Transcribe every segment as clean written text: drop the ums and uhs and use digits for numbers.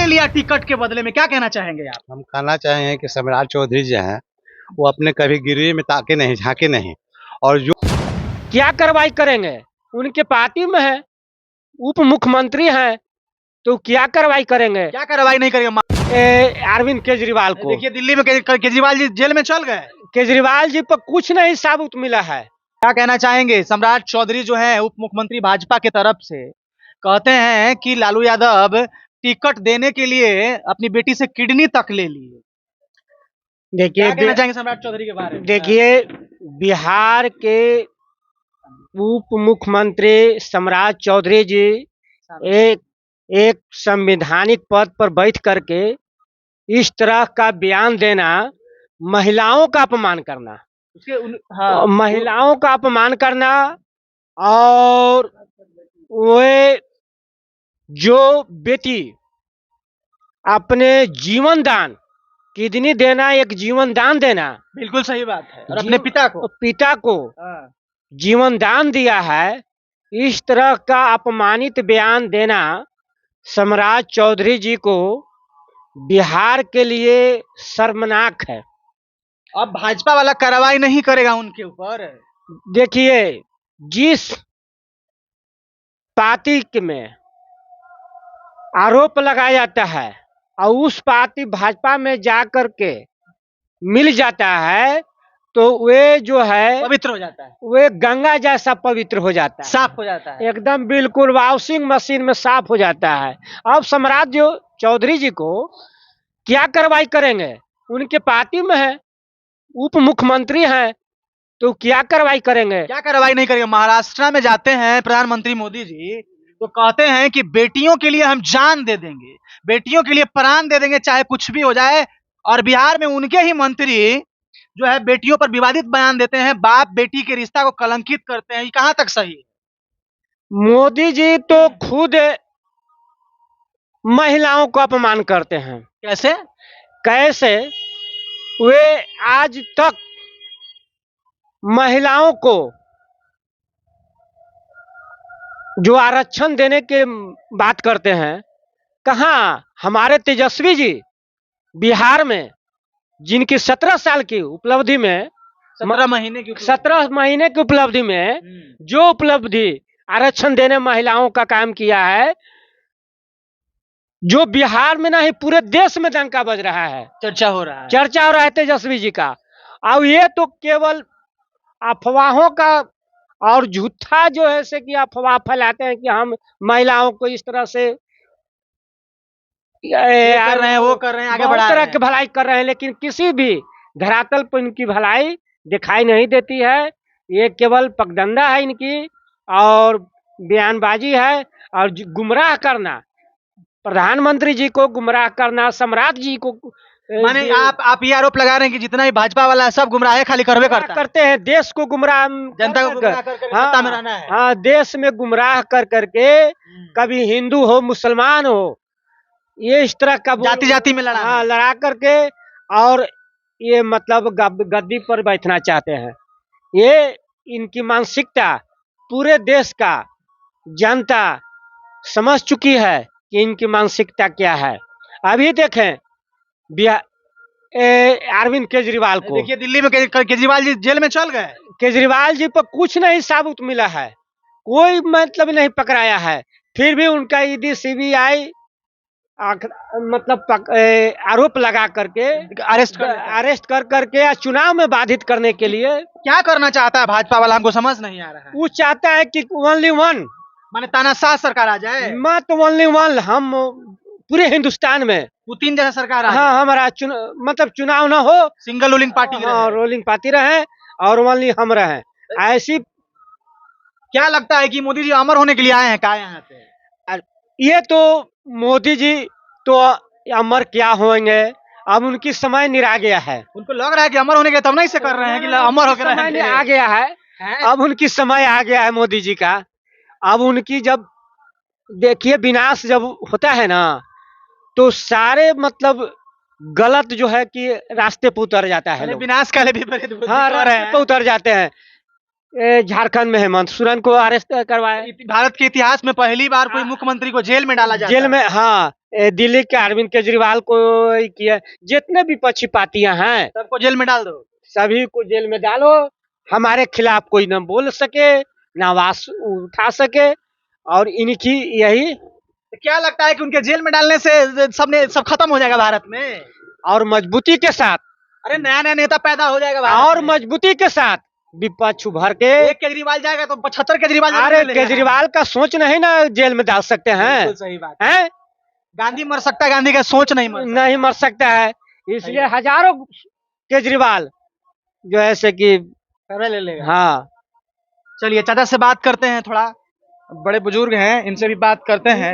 ले लिया टिकट के बदले में, क्या कहना चाहेंगे आप? हम कहना चाहेंगे कि सम्राट चौधरी जो हैं वो अपने कभी गिरवी में ताके नहीं, झांके नहीं। और जो क्या कार्रवाई करेंगे? उनके पार्टी में है, उप मुख्यमंत्री हैं, तो क्या कार्रवाई करेंगे? क्या कार्रवाई नहीं करेंगे? अरविंद केजरीवाल को देखिए दिल्ली में केजरीवाल जी जेल में चल गए। केजरीवाल जी पर कुछ नहीं साबुत मिला है। क्या कहना चाहेंगे? सम्राट चौधरी जो है उप मुख्यमंत्री भाजपा के तरफ से कहते हैं कि लालू यादव टिकट देने के लिए अपनी बेटी से किडनी तक ले लिए। क्या कहना चाहेंगे सम्राट चौधरी के बारे में? देखिए, बिहार के उप मुख्यमंत्री सम्राट चौधरी जी एक संवैधानिक पद पर बैठ करके इस तरह का बयान देना महिलाओं का अपमान करना, महिलाओं का अपमान करना। और वे जो बेटी अपने जीवन दान, किडनी देना एक जीवन दान देना, बिल्कुल सही बात है। और अपने पिता को जीवन दान दिया है, इस तरह का अपमानित बयान देना सम्राट चौधरी जी को बिहार के लिए शर्मनाक है। अब भाजपा वाला कार्रवाई नहीं करेगा उनके ऊपर? देखिए, जिस पार्टी में आरोप लगाया जाता है और उस पार्टी भाजपा में जा कर के मिल जाता है तो वे जो है पवित्र हो जाता है, वे गंगा जैसा पवित्र हो जाता है, साफ हो जाता है, एकदम बिल्कुल वॉशिंग मशीन में साफ हो जाता है। अब सम्राट चौधरी जी को क्या कार्रवाई करेंगे? उनके पार्टी में है, उप मुख्यमंत्री हैं, तो क्या कार्रवाई करेंगे? क्या कार्रवाई नहीं करेंगे? महाराष्ट्र में जाते हैं प्रधानमंत्री मोदी जी तो कहते हैं कि बेटियों के लिए हम जान दे देंगे, बेटियों के लिए प्राण दे देंगे, चाहे कुछ भी हो जाए। और बिहार में उनके ही मंत्री जो है बेटियों पर विवादित बयान देते हैं, बाप बेटी के रिश्ता को कलंकित करते हैं। ये कहां तक सही है? मोदी जी तो खुद महिलाओं को अपमान करते हैं। कैसे? वे आज तक महिलाओं को जो आरक्षण देने के बात करते हैं, कहाँ हमारे तेजस्वी जी बिहार में जिनकी 17 साल की उपलब्धि में 17 महीने की उपलब्धि में जो उपलब्धि आरक्षण देने महिलाओं का काम किया है, जो बिहार में नहीं पूरे देश में डंका बज रहा है, चर्चा हो रहा है तेजस्वी जी का। अब ये तो केवल अफवाहों का और झूठा जो है से कि अफवाह फैलाते हैं कि हम महिलाओं को इस तरह से कर रहे हैं, वो कर रहे हैं, आगे बढ़ा तरह की भलाई कर रहे हैं, लेकिन किसी भी धरातल पर इनकी भलाई दिखाई नहीं देती है। ये केवल पगडंडा है इनकी और बयानबाजी है और गुमराह करना, प्रधानमंत्री जी को गुमराह करना, सम्राट जी को। माने आप ये आरोप लगा रहे हैं कि जितना भी भाजपा वाला है सब गुमराह खाली करते हैं, देश को गुमराह, जनता को गुमराह कर सत्ता में रहना है। हाँ, देश में गुमराह कर करके कभी हिंदू हो मुसलमान हो, ये इस तरह का जाति में लड़ा करके और ये मतलब गद्दी पर बैठना चाहते हैं। ये इनकी मानसिकता पूरे देश का जनता समझ चुकी है कि इनकी मानसिकता क्या है। अभी देखें अरविंद केजरीवाल को, देखिए दिल्ली में केजरीवाल जी जेल में चल गए। केजरीवाल जी पर कुछ नहीं साबुत मिला है, कोई मतलब नहीं पकड़ाया है, फिर भी उनका ईडी सीबीआई मतलब आरोप लगा करके अरेस्ट कर करके चुनाव में बाधित करने के लिए। क्या करना चाहता है भाजपा वाला, हमको समझ नहीं आ रहा है। वो चाहता है कि ओनली वन, माने तानाशाह सरकार आ जाए, मत ओनली वन, हम पूरे हिंदुस्तान में पुतिन जैसा सरकार आ जाए। हाँ, हमारा मतलब चुनाव ना हो, single ruling party ruling party रहे और ओनली हम रहे। ऐसी क्या लगता है कि मोदी जी अमर होने के लिए आए हैं क्या यहाँ पे? ये तो मोदी जी तो अमर क्या होंगे, अब उनकी समय निरा गया है। उनको लग रहा है कि अमर होने के, तब नहीं से कर रहे हैं कि अमर होकर आ गया है। अब उनकी समय आ गया है मोदी जी का। अब उनकी जब देखिए विनाश जब होता है ना, तो सारे मतलब गलत जो है कि रास्ते पर उतर जाता है, विनाश का रास्ते पर उतर जाते हैं। झारखंड में हेमंत सोरेन को अरेस्ट करवाया। भारत के इतिहास में पहली बार कोई मुख्यमंत्री को जेल में डाला जाता जेल है। में, हाँ, दिल्ली के अरविंद केजरीवाल को किया। जितने विपक्षी पार्टियां हैं सबको जेल में डाल दो। सभी को जेल में डालो। हमारे खिलाफ कोई न बोल सके, न आवाज उठा सके, और इनकी यही। तो क्या लगता है कि उनके जेल में डालने से सब खत्म हो जाएगा भारत में? और मजबूती के साथ, अरे नया नया नेता पैदा हो जाएगा भारत और में। मजबूती के साथ विपक्ष उभर के। एक केजरीवाल जाएगा तो 75 केजरीवाल अरे केजरीवाल का सोच नहीं ना जेल में डाल सकते हैं। बिल्कुल सही बात हैं? गांधी मर सकता है, गांधी का सोच नहीं मर सकता। नहीं मर सकता है, इसलिए हजारों केजरीवाल जो है से कि ले लेगा। हाँ। चलिए चाचा से बात करते हैं, थोड़ा बड़े बुजुर्ग हैं, इनसे भी बात करते हैं।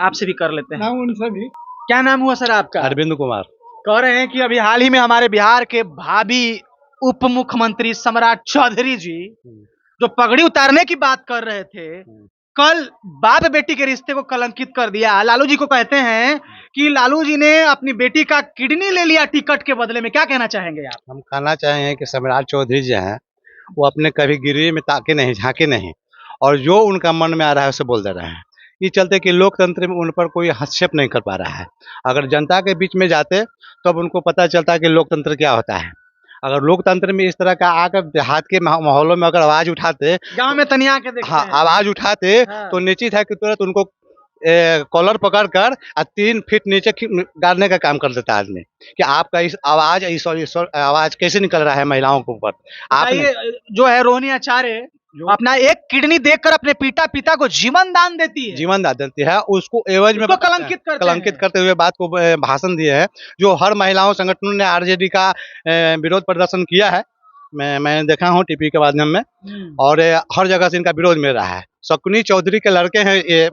आपसे भी कर लेते हैं। उनसे भी। क्या नाम हुआ सर आपका? अरविंद कुमार। कह रहे हैं कि अभी हाल ही में हमारे बिहार के भावी उप मुख्यमंत्री सम्राट चौधरी जी जो पगड़ी उतारने की बात कर रहे थे, कल बाप बेटी के रिश्ते को कलंकित कर दिया। लालू जी को कहते हैं कि लालू जी ने अपनी बेटी का किडनी ले लिया टिकट के बदले में। क्या कहना चाहेंगे आप? हम कहना चाहेंगे कि सम्राट चौधरी जो हैं वो अपने कभी गिरवी में ताके नहीं, झांके नहीं, और जो उनका मन में आ रहा है उसे बोल दे रहे हैं। ये चलते कि लोकतंत्र में उन पर कोई हस्तक्षेप नहीं कर पा रहा है। अगर जनता के बीच में जाते तब उनको पता चलता कि लोकतंत्र क्या होता है। अगर लोकतंत्र में इस तरह का आकर देहात के माहौलों में अगर आवाज उठाते, गांव में तनिया के देखते हाँ हैं। आवाज उठाते हाँ। तो निश्चित है कि तुरंत उनको कॉलर पकड़ कर 3 फीट नीचे गाड़ने का काम कर देता आदमी कि आपका इस आवाज कैसे निकल रहा है महिलाओं के ऊपर। आपने जो है रोहिणी आचार्य अपना एक किडनी देकर अपने पिता को जीवन दान देती है। जीवन दान देती है, उसको एवज में उसको कलंकित करते हुए बात को भाषण दिए है। जो हर महिलाओं संगठनों ने आरजेडी का विरोध प्रदर्शन किया है, मैंने देखा हूँ टीवी के माध्यम में, और हर जगह से इनका विरोध मिल रहा है। शकुनी चौधरी के लड़के हैं ये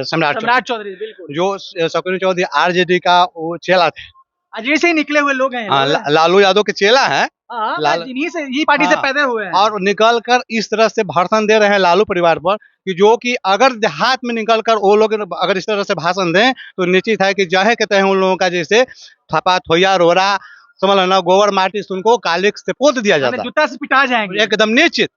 सम्राट चौधरी, बिल्कुल। जो शकुनी चौधरी आरजेडी का वो चेला थे, अजय से ही निकले हुए लोग हैं। हाँ, लालू यादव के चेला है। इन्हीं पार्टी से पैदा हुए हैं। और निकल कर इस तरह से भाषण दे रहे हैं लालू परिवार पर कि जो कि अगर देहात में निकल कर वो लोग अगर इस तरह से भाषण दें तो निश्चित है कि जहे कहते हैं उन लोगों का जैसे थपा थोया रोरा समझ लेना गोबर माटी से उनको कालिक से पोत दिया जाता है, जूता से पिटा जाएंगे एकदम निश्चित।